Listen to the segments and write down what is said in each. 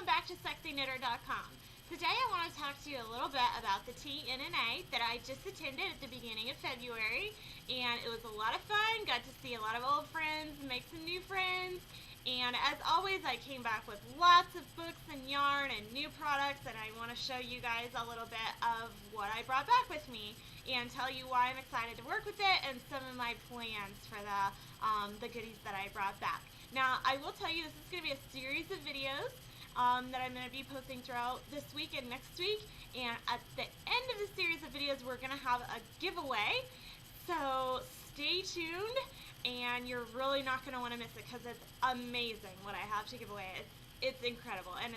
back to sexyknitter.com. Today I want to talk to you a little bit about the TNNA that I just attended at the beginning of February, and it was a lot of fun. Got to see a lot of old friends, make some new friends, and as always I came back with lots of books and yarn and new products, and I want to show you guys a little bit of what I brought back with me and tell you why I'm excited to work with it and some of my plans for the goodies that I brought back. Now, I will tell you this is going to be a series of videos that I'm going to be posting throughout this week and next week, and at the end of the series of videos we're going to have a giveaway, so stay tuned and you're really not going to want to miss it because it's amazing what I have to give away. It's incredible, and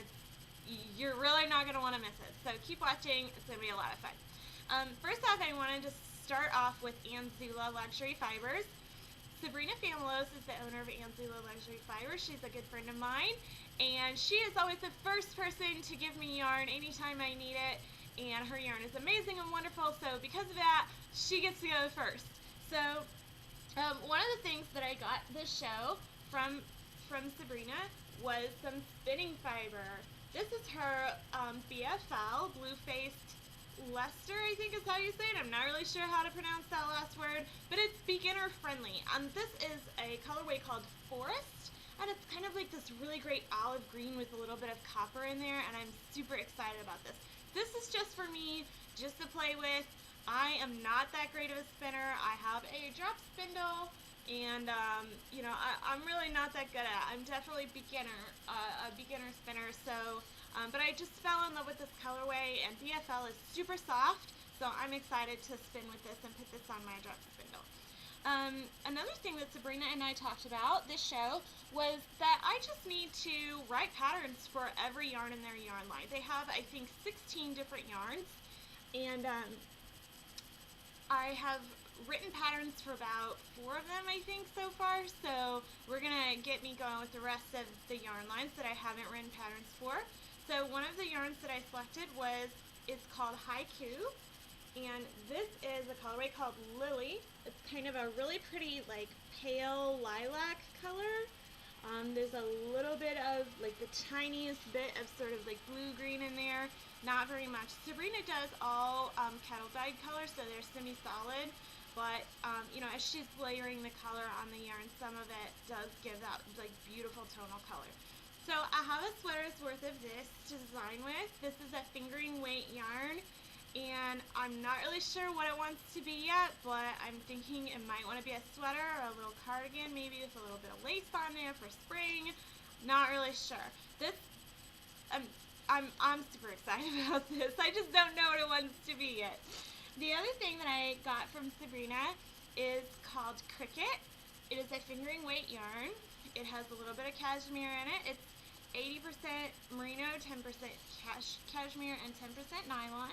you're really not going to want to miss it, so keep watching. It's going to be a lot of fun. First off, I wanted to start off with Anzula Luxury Fibers. Sabrina Familos is the owner of Anzula Luxury Fibers. She's a good friend of mine, and she is always the first person to give me yarn anytime I need it, and her yarn is amazing and wonderful, so because of that, she gets to go first. So one of the things that I got this show from Sabrina was some spinning fiber. This is her BFL, blue-faced Lester, I think is how you say it. I'm not really sure how to pronounce that last word, but it's beginner friendly. This is a colorway called Forest, and it's kind of like this really great olive green with a little bit of copper in there, and I'm super excited about this. This is just for me, just to play with. I am not that great of a spinner. I have a drop spindle, and you know, I'm really not that good at it. I'm definitely a beginner spinner, so but I just fell in love with this colorway, and BFL is super soft, so I'm excited to spin with this and put this on my drop spindle. Another thing that Sabrina and I talked about this show was that I just need to write patterns for every yarn in their yarn line. They have, I think, 16 different yarns, and I have written patterns for about 4 of them, I think, so far, so we're going to get me going with the rest of the yarn lines that I haven't written patterns for. So one of the yarns that I selected is called Haiku, and this is a colorway called Lily. It's kind of a really pretty, like, pale lilac color. There's a little bit of, like, the tiniest bit of sort of like blue-green in there, not very much. Sabrina does all kettle dyed colors, so they're semi-solid, but you know, as she's layering the color on the yarn, some of it does give that like beautiful tonal color. So I have a sweater's worth of this to design with. This is a fingering weight yarn, and I'm not really sure what it wants to be yet, but I'm thinking it might want to be a sweater or a little cardigan, maybe with a little bit of lace on there for spring. Not really sure. This, I'm super excited about this. I just don't know what it wants to be yet. The other thing that I got from Sabrina is called Cricket. It is a fingering weight yarn. It has a little bit of cashmere in it. It's 80% merino, 10% cashmere, and 10% nylon.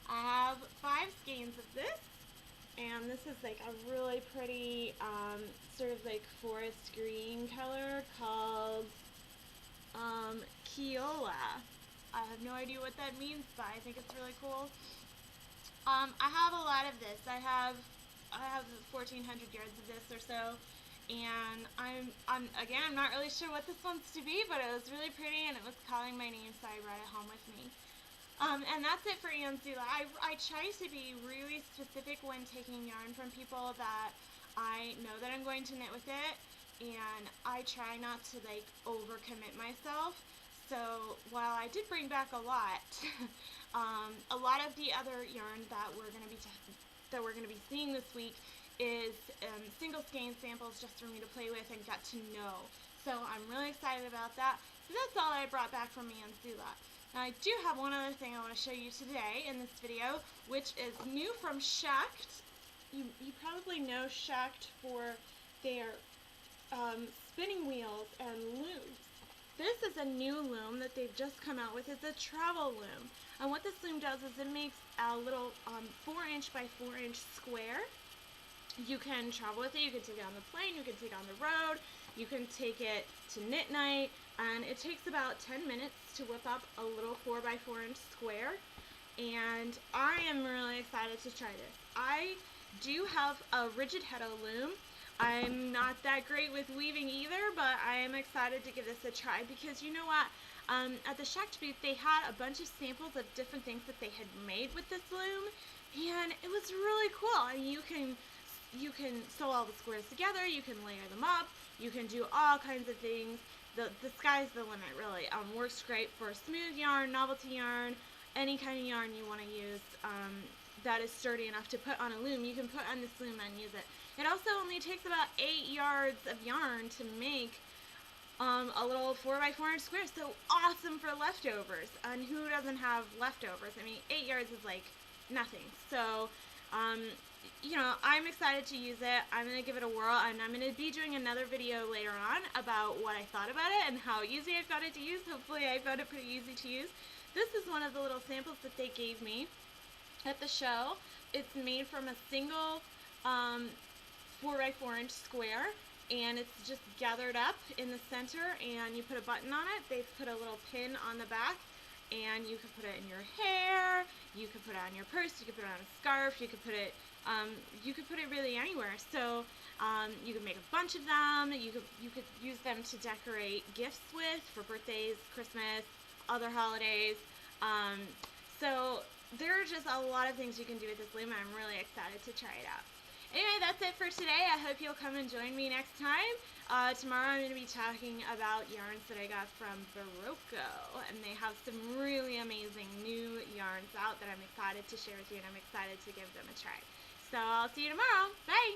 I have 5 skeins of this, and this is like a really pretty sort of like forest green color called Keola. I have no idea what that means, but I think it's really cool. I have a lot of this. I have 1,400 yards of this or so, and I'm not really sure what this wants to be, but it was really pretty and it was calling my name, so I brought it home with me. And that's it for Anzula. I try to be really specific when taking yarn from people that I know that I'm going to knit with it, and I try not to like overcommit myself. So while I did bring back a lot of the other yarn that we're going to be seeing this week is single skein samples just for me to play with and get to know. So I'm really excited about that. So that's all I brought back from Anzula. Now I do have one other thing I want to show you today in this video, which is new from Schacht. You probably know Schacht for their spinning wheels and looms. This is a new loom that they've just come out with. It's a travel loom. And what this loom does is it makes a little 4-inch by 4-inch square. You can travel with it. You can take it on the plane. You can take it on the road. You can take it to knit night. And it takes about 10 minutes to whip up a little 4 by 4-inch square. And I am really excited to try this. I do have a rigid head loom. I'm not that great with weaving either, but I am excited to give this a try because you know what? At the Schacht booth, they had a bunch of samples of different things that they had made with this loom, and it was really cool. And you can sew all the squares together, you can layer them up, you can do all kinds of things. The sky's the limit, really. Works great for smooth yarn, novelty yarn, any kind of yarn you want to use that is sturdy enough to put on a loom. You can put on this loom and use it. It also only takes about 8 yards of yarn to make a little 4x4 inch square, so awesome for leftovers. And who doesn't have leftovers? I mean, 8 yards is like nothing. So, you know, I'm excited to use it. I'm going to give it a whirl, and I'm going to be doing another video later on about what I thought about it and how easy I found it to use. Hopefully I found it pretty easy to use. This is one of the little samples that they gave me at the show. It's made from a single 4x4 inch square, and it's just gathered up in the center, and you put a button on it. They've put a little pin on the back, and you can put it in your hair, you can put it on your purse, you can put it on a scarf, you can put it really anywhere. So you can make a bunch of them. You could use them to decorate gifts with for birthdays, Christmas, other holidays. So there are just a lot of things you can do with this loom, and I'm really excited to try it out. Anyway, that's it for today. I hope you'll come and join me next time. Tomorrow I'm going to be talking about yarns that I got from Barocco, and they have some really amazing new yarns out that I'm excited to share with you, and I'm excited to give them a try. So I'll see you tomorrow. Bye!